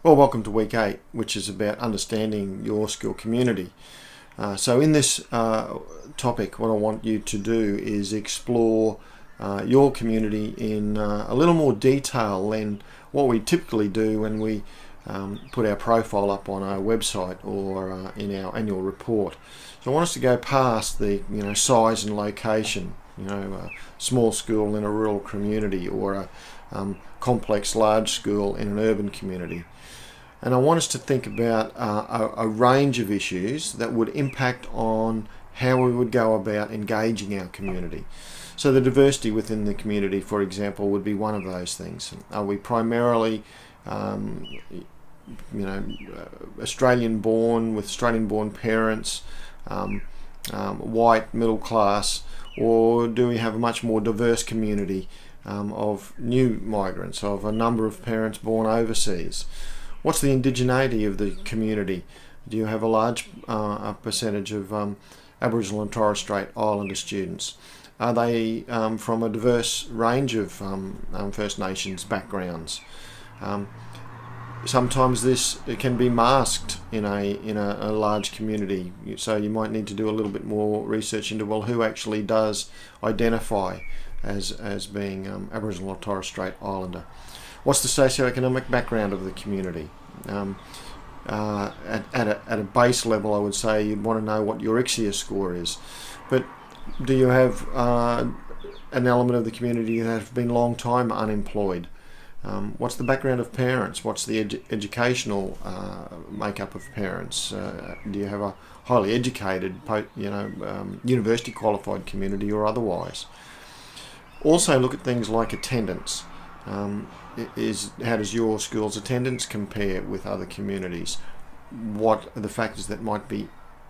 Well, welcome to week 8, which is about understanding your school community. So in this topic, what I want you to do is explore your community in a little more detail than what we typically do when we put our profile up on our website or in our annual report. So I want us to go past the size and location, a small school in a rural community or a complex large school in an urban community. And I want us to think about a range of issues that would impact on how we would go about engaging our community. So the diversity within the community, for example, would be one of those things. Are we primarily Australian-born with Australian-born parents, white, middle class, or do we have a much more diverse community of new migrants, of a number of parents born overseas? What's the indigeneity of the community? Do you have a large percentage of Aboriginal and Torres Strait Islander students? Are they from a diverse range of First Nations backgrounds? Sometimes it can be masked in a large community, so you might need to do a little bit more research into who actually does identify as being Aboriginal or Torres Strait Islander. What's the socioeconomic background of the community? At a base level, I would say you'd want to know what your ICSEA score is. But do you have an element of the community that have been long time unemployed? What's the background of parents? What's the educational makeup of parents? Do you have a highly educated, university qualified community or otherwise? Also look at things like attendance. How does your school's attendance compare with other communities? What are the factors that might be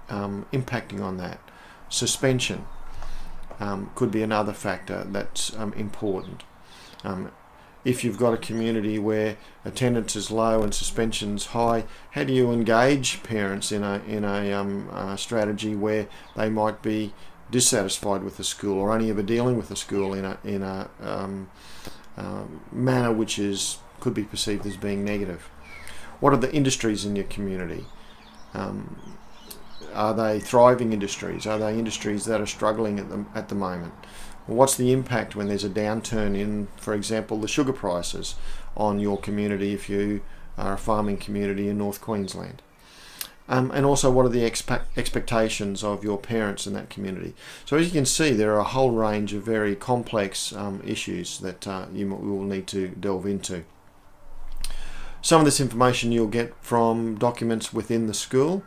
impacting on that? Suspension could be another factor that's important. If you've got a community where attendance is low and suspension's high, how do you engage parents in a strategy where they might be dissatisfied with the school or only ever dealing with the school in a manner which could be perceived as being negative? What are the industries in your community? Are they thriving industries? Are they industries that are struggling at the moment? What's the impact when there's a downturn in, for example, the sugar prices on your community if you are a farming community in North Queensland? And also, what are the expectations of your parents in that community? So as you can see, there are a whole range of very complex issues that you will need to delve into. Some of this information you'll get from documents within the school.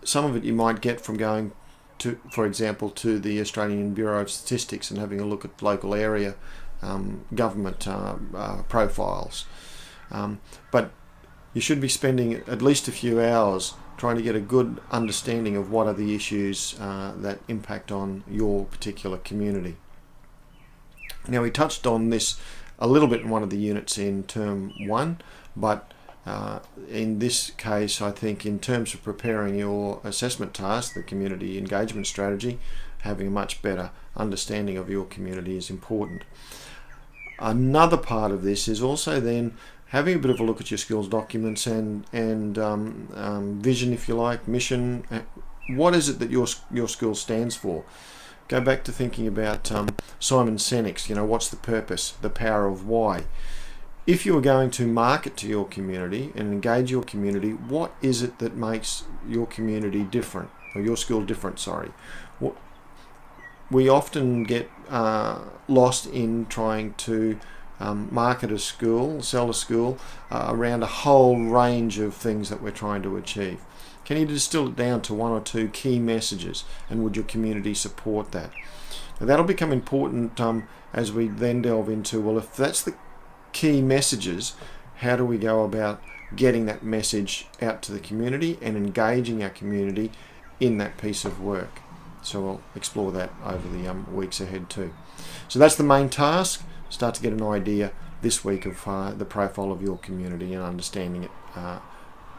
Some of it you might get from going to, for example, to the Australian Bureau of Statistics and having a look at local area government profiles. But you should be spending at least a few hours trying to get a good understanding of what are the issues that impact on your particular community. Now, we touched on this a little bit in one of the units in term 1, but in this case, I think in terms of preparing your assessment task, the community engagement strategy, having a much better understanding of your community is important. Another part of this is also then having a bit of a look at your school's documents and vision, if you like, mission. What is it that your school stands for? Go back to thinking about Simon Sinek's, what's the purpose, the power of why. If you are going to market to your community and engage your community, what is it that makes your community different, or your school different, sorry? We often get lost in trying to market a school, sell a school around a whole range of things that we're trying to achieve. Can you distill it down to one or two key messages, and would your community support that? Now, that'll become important as we then delve into, if that's the key messages, how do we go about getting that message out to the community and engaging our community in that piece of work? So we'll explore that over the weeks ahead too. So that's the main task. Start to get an idea this week of the profile of your community and understanding it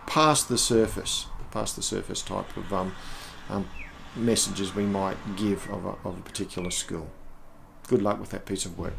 past the surface type of messages we might give of a particular school. Good luck with that piece of work.